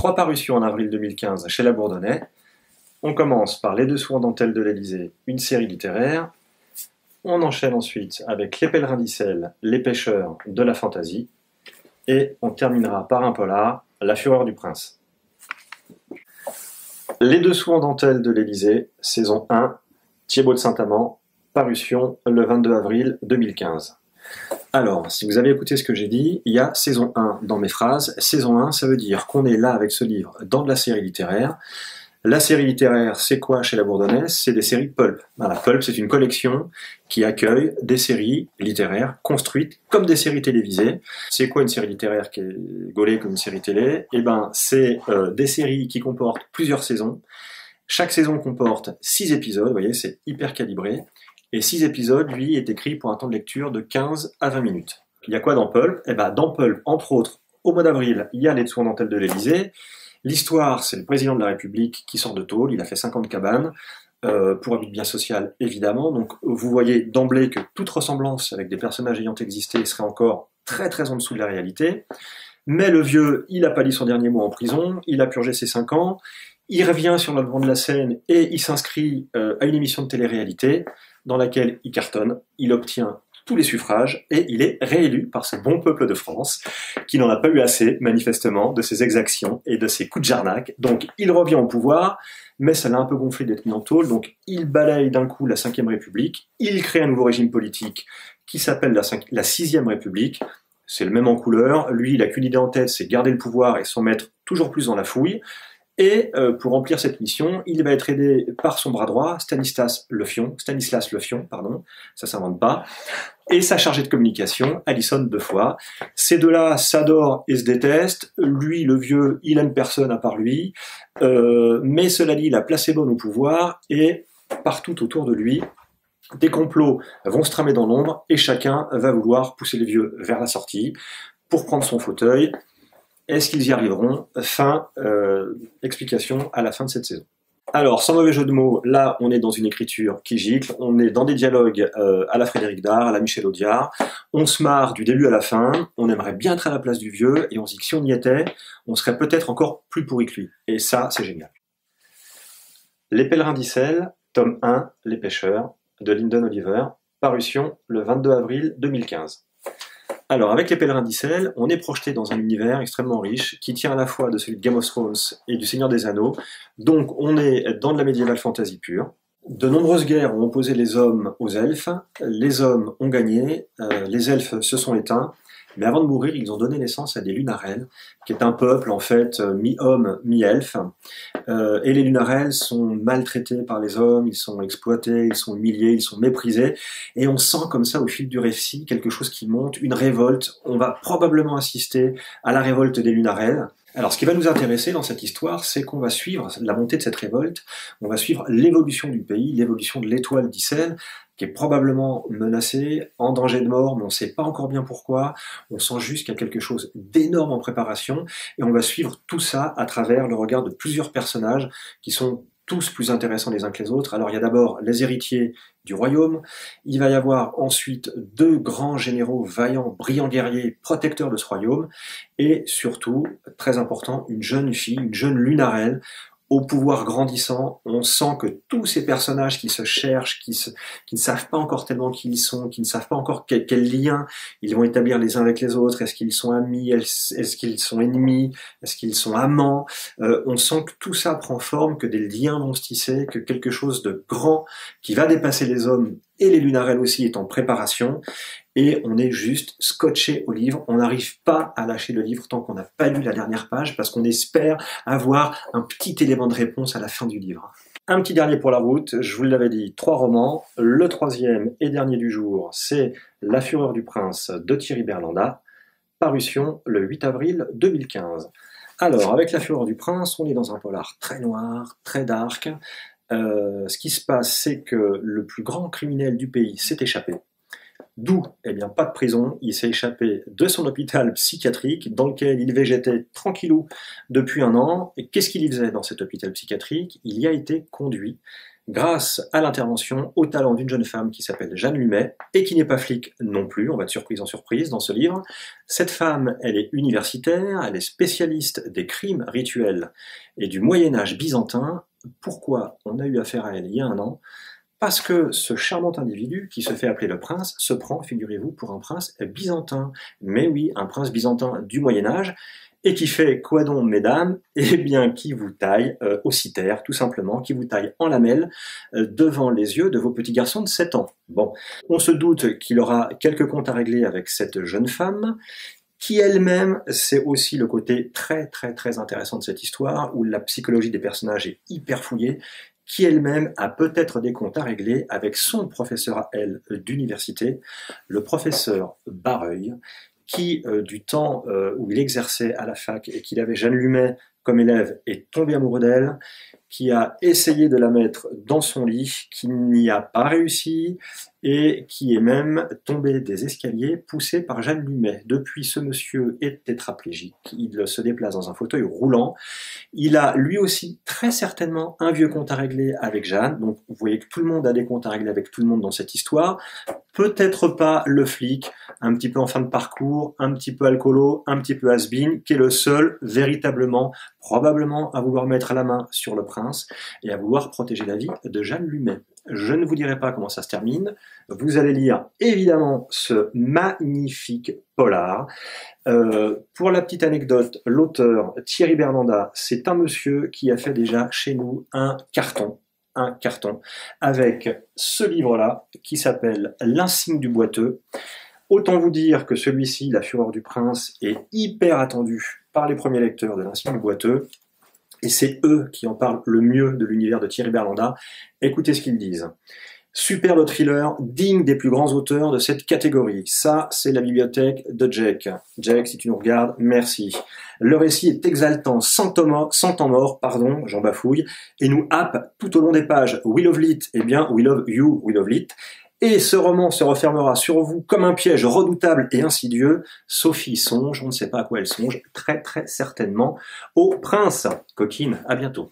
3 parutions en avril 2015 chez La Bourdonnais. On commence par Les Dessous en dentelle de l'Élysée, une série littéraire. On enchaîne ensuite avec Les Pèlerins d'Icelle, Les Pêcheurs de la Fantaisie. Et on terminera par un polar, La Fureur du Prince. Les Dessous en dentelle de l'Élysée, saison 1, Thiébaut de Saint-Amand, parution le 22 avril 2015. Alors, si vous avez écouté ce que j'ai dit, il y a saison 1 dans mes phrases. Saison 1, ça veut dire qu'on est là avec ce livre dans de la série littéraire. La série littéraire, c'est quoi chez La Bourdonnais? C'est des séries pulp. Voilà, pulp, c'est une collection qui accueille des séries littéraires construites comme des séries télévisées. C'est quoi une série littéraire qui est gaulée comme une série télé? Eh ben, c'est des séries qui comportent plusieurs saisons. Chaque saison comporte 6 épisodes, vous voyez, c'est hyper calibré. Et 6 épisodes, lui, est écrit pour un temps de lecture de 15 à 20 minutes. Il y a quoi dans Pulp? Eh ben, dans Pulp, entre autres, au mois d'avril, il y a Les Dessous en dentelle de l'Élysée. L'histoire, c'est le président de la République qui sort de tôle, il a fait 50 cabanes, pour un but bien social, évidemment. Donc, vous voyez d'emblée que toute ressemblance avec des personnages ayant existé serait encore très très en dessous de la réalité. Mais le vieux, il n'a pas dit son dernier mot en prison, il a purgé ses 5 ans, il revient sur le devant de la scène et il s'inscrit à une émission de télé-réalité dans laquelle il cartonne, il obtient tous les suffrages et il est réélu par ce bon peuple de France qui n'en a pas eu assez, manifestement, de ses exactions et de ses coups de jarnac. Donc il revient au pouvoir, mais ça l'a un peu gonflé d'être mis en tôle, donc il balaye d'un coup la 5e République, il crée un nouveau régime politique qui s'appelle la 6e République. C'est le même en couleur, lui il a qu'une idée en tête, c'est garder le pouvoir et s'en mettre toujours plus dans la fouille. Et pour remplir cette mission, il va être aidé par son bras droit, Stanislas Le Fion, ça s'invente pas, et sa chargée de communication, Alison Defoy. Ces deux-là s'adorent et se détestent. Lui, le vieux, il aime personne à part lui, mais cela dit, il a placé bonne au pouvoir, et partout autour de lui, des complots vont se tramer dans l'ombre, et chacun va vouloir pousser le vieux vers la sortie pour prendre son fauteuil. Est-ce qu'ils y arriveront? Explication à la fin de cette saison. Alors, sans mauvais jeu de mots, là, on est dans une écriture qui gicle, on est dans des dialogues à la Frédéric Dard, à la Michel Audiard, on se marre du début à la fin, on aimerait bien être à la place du vieux, et on se dit que si on y était, on serait peut-être encore plus pourri que lui. Et ça, c'est génial. Les Pèlerins d'Icelle, tome 1, Les Pêcheurs, de Lyndon Oliver, parution le 22 avril 2015. Alors, avec Les Pèlerins d'Icelle, on est projeté dans un univers extrêmement riche, qui tient à la fois de celui de Game of Thrones et du Seigneur des Anneaux. Donc, on est dans de la médiévale fantasy pure. De nombreuses guerres ont opposé les hommes aux elfes. Les hommes ont gagné, les elfes se sont éteints. Mais avant de mourir, ils ont donné naissance à des Lunarels, qui est un peuple, en fait, mi-homme, mi-elfe. Et les Lunarels sont maltraités par les hommes, ils sont exploités, ils sont humiliés, ils sont méprisés. Et on sent comme ça, au fil du récit, quelque chose qui monte, une révolte. On va probablement assister à la révolte des Lunarels. Alors, ce qui va nous intéresser dans cette histoire, c'est qu'on va suivre la montée de cette révolte, on va suivre l'évolution du pays, l'évolution de l'étoile d'Icelle, qui est probablement menacée, en danger de mort, mais on ne sait pas encore bien pourquoi. On sent juste qu'il y a quelque chose d'énorme en préparation, et on va suivre tout ça à travers le regard de plusieurs personnages qui sont tous plus intéressants les uns que les autres. Alors il y a d'abord les héritiers du royaume, il va y avoir ensuite 2 grands généraux vaillants, brillants guerriers, protecteurs de ce royaume, et surtout, très important, une jeune fille, une jeune Lunarelle, au pouvoir grandissant. On sent que tous ces personnages qui se cherchent, qui ne savent pas encore tellement qui ils sont, qui ne savent pas encore quel lien ils vont établir les uns avec les autres, est-ce qu'ils sont amis, est-ce qu'ils sont ennemis, est-ce qu'ils sont amants, on sent que tout ça prend forme, que des liens vont se tisser, que quelque chose de grand qui va dépasser les hommes et les Lunarels aussi est en préparation, et on est juste scotché au livre. On n'arrive pas à lâcher le livre tant qu'on n'a pas lu la dernière page, parce qu'on espère avoir un petit élément de réponse à la fin du livre. Un petit dernier pour la route, je vous l'avais dit, 3 romans. Le 3e et dernier du jour, c'est La Fureur du Prince de Thierry Berlanda, parution le 8 avril 2015. Alors, avec La Fureur du Prince, on est dans un polar très noir, très dark. Ce qui se passe, c'est que le plus grand criminel du pays s'est échappé. D'où, eh bien, pas de prison, il s'est échappé de son hôpital psychiatrique dans lequel il végétait tranquillou depuis 1 an. Et qu'est-ce qu'il y faisait dans cet hôpital psychiatrique? Il y a été conduit grâce à l'intervention, au talent d'une jeune femme qui s'appelle Jeanne Lumet, et qui n'est pas flic non plus, on va de surprise en surprise dans ce livre. Cette femme, elle est universitaire, elle est spécialiste des crimes rituels et du Moyen-Âge byzantin. Pourquoi on a eu affaire à elle il y a un an? Parce que ce charmant individu, qui se fait appeler le prince, se prend, figurez-vous, pour un prince byzantin. Mais oui, un prince byzantin du Moyen-Âge, et qui fait quoi donc, mesdames? Eh bien, qui vous taille au citerre, tout simplement, qui vous taille en lamelles devant les yeux de vos petits garçons de 7 ans. Bon, on se doute qu'il aura quelques comptes à régler avec cette jeune femme, qui elle-même, c'est aussi le côté très intéressant de cette histoire, où la psychologie des personnages est hyper fouillée, qui elle-même a peut-être des comptes à régler avec son professeur à elle d'université, le professeur Barreuil, qui, du temps où il exerçait à la fac et qu'il avait Jeanne Lumet comme élève, est tombé amoureux d'elle, qui a essayé de la mettre dans son lit, qui n'y a pas réussi, et qui est même tombé des escaliers poussé par Jeanne Lumet. Depuis, ce monsieur est tétraplégique, il se déplace dans un fauteuil roulant, il a lui aussi très certainement un vieux compte à régler avec Jeanne, donc vous voyez que tout le monde a des comptes à régler avec tout le monde dans cette histoire, peut-être pas le flic, un petit peu en fin de parcours, un petit peu alcoolo, un petit peu has-been, qui est le seul véritablement, probablement, à vouloir mettre la main sur le prince et à vouloir protéger la vie de Jeanne Lumet. Je ne vous dirai pas comment ça se termine. Vous allez lire évidemment ce magnifique polar. Pour la petite anecdote, l'auteur Thierry Bernanda, c'est un monsieur qui a fait déjà chez nous un carton avec ce livre-là qui s'appelle L'insigne du boiteux. Autant vous dire que celui-ci, La Fureur du Prince, est hyper attendu par les premiers lecteurs de L'insigne du boiteux. Et c'est eux qui en parlent le mieux de l'univers de Thierry Bernanda. Écoutez ce qu'ils disent. Superbe thriller, digne des plus grands auteurs de cette catégorie. Ça, c'est la bibliothèque de Jack. Jack, si tu nous regardes, merci. Le récit est exaltant, sans temps mort, j'en bafouille, et nous happe tout au long des pages. We love lit, eh bien, we love you, we love lit. Et ce roman se refermera sur vous comme un piège redoutable et insidieux. Sophie songe, on ne sait pas à quoi elle songe, très certainement au prince. Coquine, à bientôt.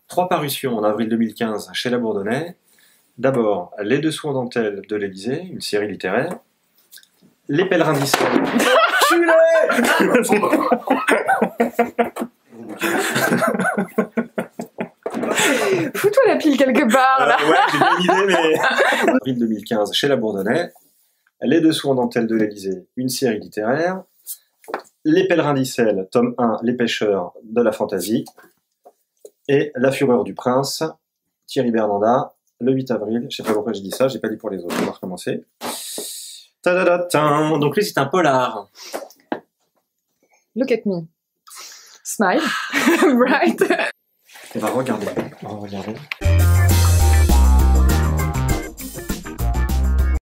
Trois parutions en avril 2015 chez La Bourdonnais. D'abord, Les Dessous en dentelle de l'Élysée, une série littéraire. Les Pèlerins d'Israël. Fous-toi la pile quelque part, là. Ouais, j'ai bien une idée, mais... Avril 2015, chez La Bourdonnais. Les Dessous en dentelle de l'Élysée, une série littéraire. Les Pèlerins d'Israël, tome 1, Les Pêcheurs de la Fantaisie. Et La Fureur du Prince, Thierry Bernanda, le 8 avril. Je sais pas pourquoi j'ai dit ça, j'ai pas dit pour les autres. On va recommencer. Donc lui, c'est un polar. Look at me. Smile. Right. On va regarder.